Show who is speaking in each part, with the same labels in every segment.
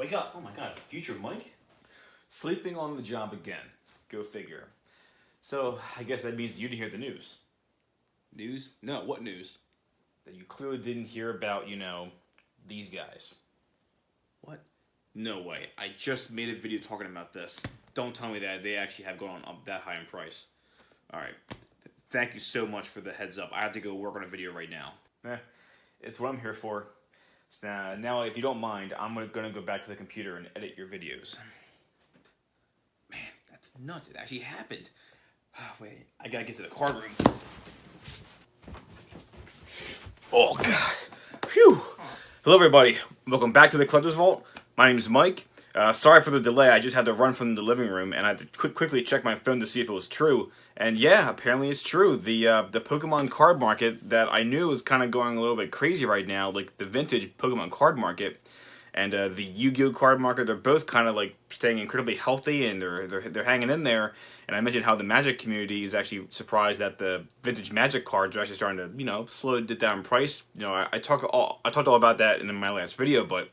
Speaker 1: wake up. Oh my god, future Mike? Sleeping on the job again. Go figure. So, I guess that means you didn't hear the news. News? No, what news? That you clearly didn't hear about, these guys. What? No way. I just made a video talking about this. Don't tell me that they actually have gone up that high in price. Alright. Thank you so much for the heads up. I have to go work on a video right now. It's what I'm here for. So now, if you don't mind, I'm going to go back to the computer and edit your videos. Man, that's nuts. It actually happened. Wait, I gotta get to the card room. Oh, God. Phew. Hello, everybody. Welcome back to the Collector's Vault. My name is Mike. Sorry for the delay. I just had to run from the living room, and I had to quickly check my phone to see if it was true. And yeah, apparently it's true. The Pokemon card market that I knew was kind of going a little bit crazy right now, like the vintage Pokemon card market and the Yu-Gi-Oh card market, they're both kind of like staying incredibly healthy, and they're hanging in there. And I mentioned how the Magic community is actually surprised that the vintage Magic cards are actually starting to, slow it down in price. I talked all about that in my last video, but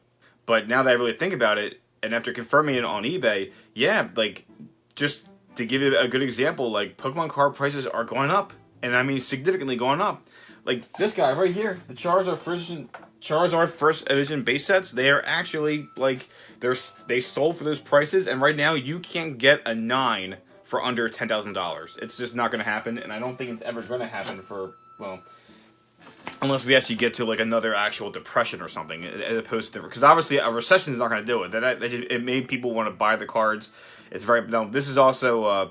Speaker 1: now that I really think about it, and after confirming it on eBay, yeah, like, just to give you a good example, like, Pokemon card prices are going up. And I mean significantly going up. Like, this guy right here, the Charizard first edition base sets, they are actually, like, they sold for those prices, and right now you can't get a 9 for under $10,000. It's just not going to happen, and I don't think it's ever going to happen for, well, unless we actually get to, like, another actual depression or something, as opposed to, because obviously a recession is not going to do it. It made people want to buy the cards. It's very, no, this is also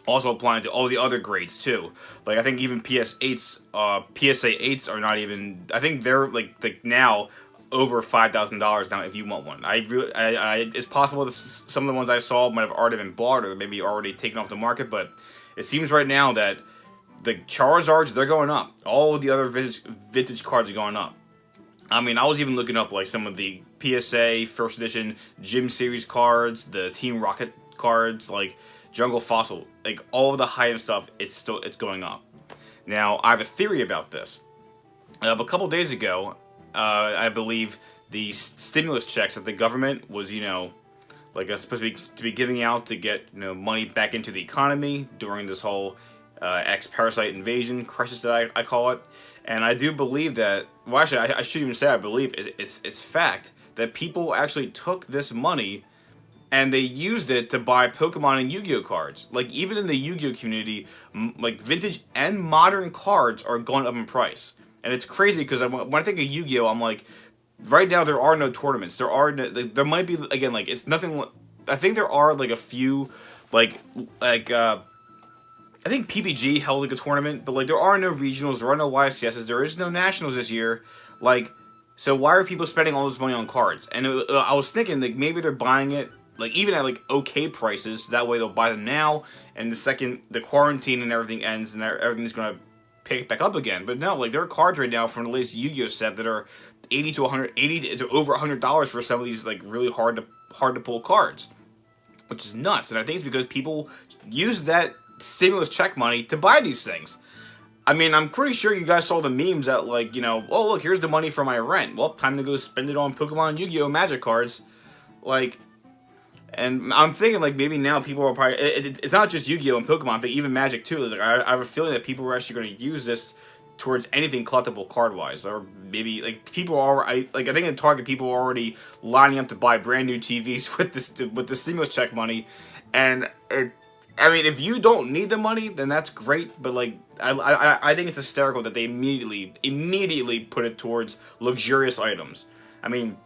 Speaker 1: applying to all the other grades too. Like, I think even PSA 8s are not even, I think they're like now over $5,000 now if you want one. It's possible that some of the ones I saw might have already been bought or maybe already taken off the market, but it seems right now that the Charizards, they're going up. All the other vintage cards are going up. I mean, I was even looking up like some of the PSA first edition Gym Series cards, the Team Rocket cards, like Jungle Fossil, like all of the high-end stuff. It's going up. Now, I have a theory about this. A couple days ago, I believe the stimulus checks that the government was, supposed to be giving out to get money back into the economy during this whole ex-parasite invasion crisis that I call it. And I do believe that, well, actually, I shouldn't even say I believe, it's fact that people actually took this money and they used it to buy Pokemon and Yu-Gi-Oh cards. Like, even in the Yu-Gi-Oh community, like, vintage and modern cards are going up in price. And it's crazy because when I think of Yu-Gi-Oh, I'm like, right now there are no tournaments. There might be, again, like, it's nothing, I think there are, like, a few, I think PPG held like a tournament, but like there are no regionals, there are no YCSs, there is no nationals this year. Like, so why are people spending all this money on cards? And I was thinking like maybe they're buying it like even at like okay prices. That way they'll buy them now, and the second the quarantine and everything ends, and everything's gonna pick back up again. But no, like there are cards right now from the latest Yu-Gi-Oh set that are $80 to over $100 for some of these like really hard to pull cards, which is nuts. And I think it's because people use that stimulus check money to buy these things. I mean, I'm pretty sure you guys saw the memes that like, oh look, here's the money for my rent. Well, time to go spend it on Pokemon and Yu-Gi-Oh Magic cards. Like, and I'm thinking like maybe now people are probably, it's not just Yu-Gi-Oh and Pokemon, but even Magic too. Like, I have a feeling that people are actually going to use this towards anything collectible card-wise, or maybe like people are. I think in Target people are already lining up to buy brand new TVs with the stimulus check money, and I mean, if you don't need the money, then that's great. But like, I think it's hysterical that they immediately put it towards luxurious items. I mean,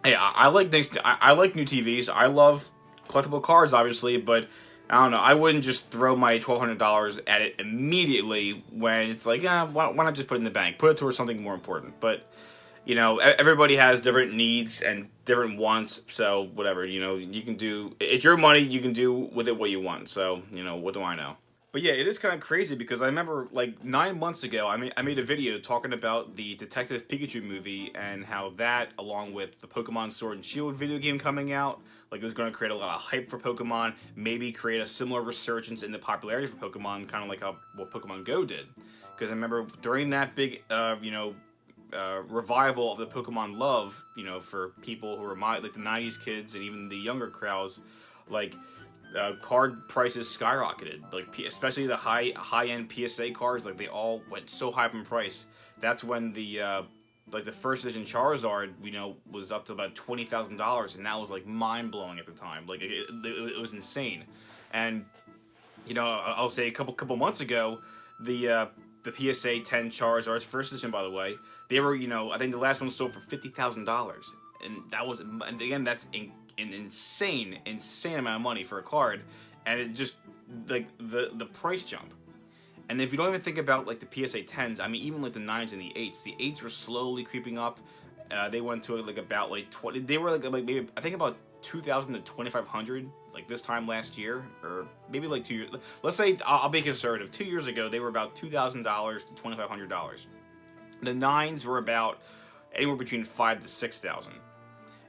Speaker 1: hey, I like things. I like new TVs. I love collectible cards, obviously, but I don't know. I wouldn't just throw my $1,200 at it immediately when it's like, yeah, why not just put it in the bank? Put it towards something more important. But everybody has different needs and different wants, so whatever, you can do, it's your money, you can do with it what you want, so, what do I know? But yeah, it is kind of crazy because I remember, like, 9 months ago, I made a video talking about the Detective Pikachu movie and how that, along with the Pokemon Sword and Shield video game coming out, like, it was going to create a lot of hype for Pokemon, maybe create a similar resurgence in the popularity for Pokemon, kind of like what Pokemon Go did. Because I remember during that big, revival of the Pokemon love, for people who are like the '90s kids and even the younger crowds, like card prices skyrocketed. Like especially the high end PSA cards, like they all went so high up in price. That's when the like the first edition Charizard, was up to about $20,000, and that was like mind blowing at the time. Like it was insane, and I'll say a couple months ago, the PSA 10 Charizards, first edition by the way, they were I think the last one sold for $50,000, and again that's an insane amount of money for a card, and it just like the price jump. And if you don't even think about like the PSA 10s, I mean even like the 9s and the 8s, the 8s were slowly creeping up. They went to like about like 20. They were like maybe I think about 2,000 to 2,500 like this time last year, or maybe like 2 years. Let's say I'll be conservative. 2 years ago they were about $2,000 to $2,500. The 9s were about anywhere between $5,000 to $6,000,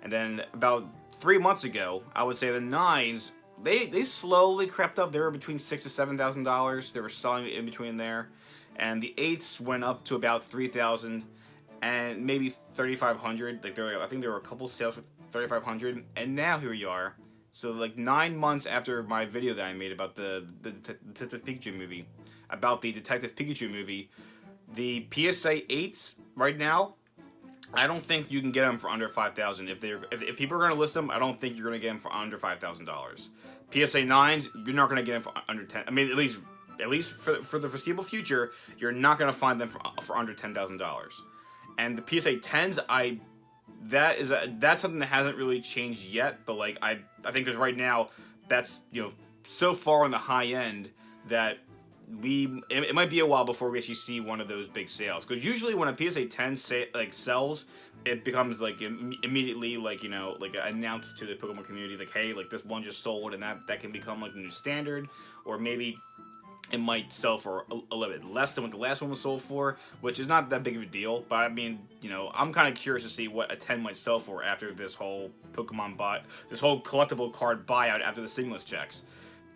Speaker 1: and then about 3 months ago, I would say the 9s. They slowly crept up. They were between $6,000 to $7,000. They were selling in between there, and the 8s went up to about $3,000 and maybe $3,500. Like I think there were a couple sales for $3,500, and now here we are. So like 9 months after my video that I made about the Detective Pikachu movie, the PSA 8s right now, I don't think you can get them for under $5,000. If people are going to list them, I don't think you're going to get them for under $5,000. PSA 9s, you're not going to get them for under 10. I mean, at least for the foreseeable future, you're not going to find them for under $10,000. And the PSA 10s, that's something that hasn't really changed yet. But like I think because right now that's so far on the high end that it might be a while before we actually see one of those big sales, because usually when a PSA 10 sells, it becomes like immediately like like announced to the Pokemon community like, hey, like this one just sold, and that can become like the new standard, or maybe it might sell for a little bit less than what the last one was sold for, which is not that big of a deal. But I mean, I'm kind of curious to see what a 10 might sell for after this whole this whole collectible card buyout after the stimulus checks.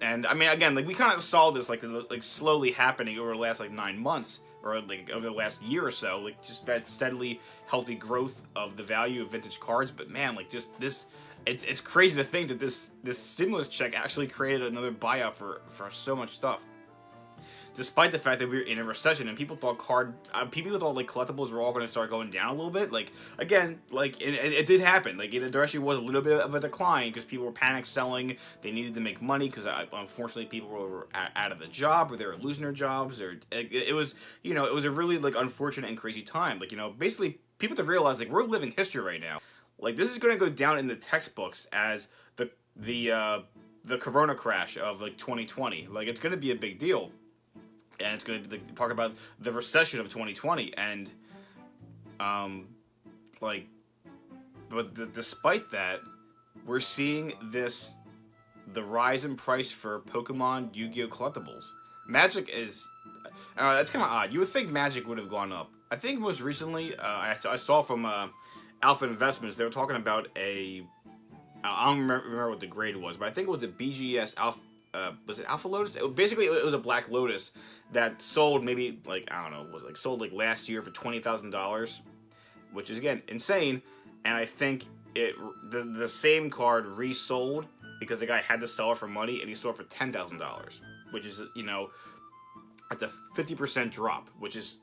Speaker 1: And I mean, again, like we kind of saw this like slowly happening over the last like 9 months, or like over the last year or so, like just that steadily healthy growth of the value of vintage cards. But man, like just this, it's crazy to think that this stimulus check actually created another buyout for so much stuff. Despite the fact that we were in a recession and people thought like collectibles were all going to start going down a little bit. Like again, like it did happen. Like there actually was a little bit of a decline because people were panic selling. They needed to make money because unfortunately people were out of the job, or they were losing their jobs, or it was it was a really like unfortunate and crazy time. Like basically people have to realize like we're living history right now. Like this is going to go down in the textbooks as the Corona crash of like 2020. Like it's going to be a big deal. And it's going to talk about the recession of 2020, and despite that, we're seeing the rise in price for Pokemon Yu-Gi-Oh collectibles. Magic is, that's kind of odd. You would think Magic would have gone up. I think most recently, I saw from Alpha Investments, they were talking about I don't remember what the grade was, but I think it was a BGS Alpha. Was it Alpha Lotus? Basically, it was a Black Lotus that sold maybe like I don't know, was like sold like last year for $20,000, which is again insane. And I think the same card resold because the guy had to sell it for money, and he sold it for $10,000, which is it's a 50% drop, which is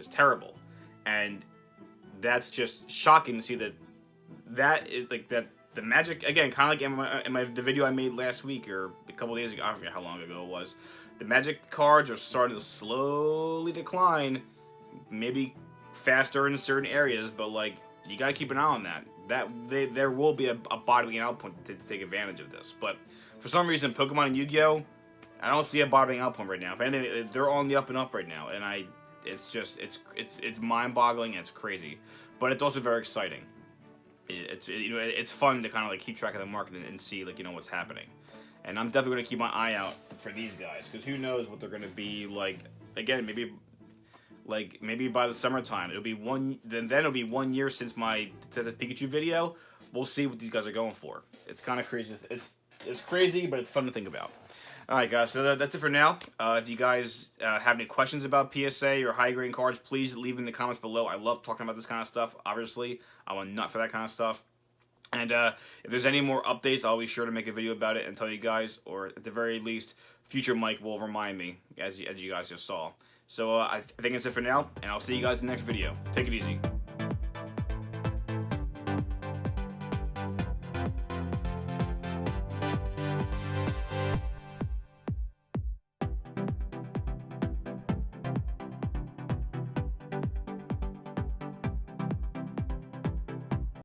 Speaker 1: terrible, and that's just shocking to see that is like that. The Magic, again, kind of like in the video I made last week or a couple days ago, I forget how long ago it was, the Magic cards are starting to slowly decline, maybe faster in certain areas, but like you got to keep an eye on that. There will be a bottoming out point to take advantage of this. But for some reason, Pokemon and Yu-Gi-Oh, I don't see a bottoming out point right now. If anything, they're on the up and up right now, and it's mind-boggling and it's crazy, but it's also very exciting. It's fun to kind of like keep track of the market and see like what's happening, and I'm definitely going to keep my eye out for these guys, because who knows what they're going to be like. Again, maybe by the summertime it'll be then it'll be 1 year since my Detective Pikachu video. We'll see what these guys are going for. It's kind of crazy. It's crazy, but it's fun to think about. Alright guys, so that's it for now. If you guys have any questions about PSA or high grading cards, please leave in the comments below. I love talking about this kind of stuff. Obviously, I'm a nut for that kind of stuff. And if there's any more updates, I'll be sure to make a video about it and tell you guys, or at the very least, future Mike will remind me, as you guys just saw. So I think that's it for now, and I'll see you guys in the next video. Take it easy.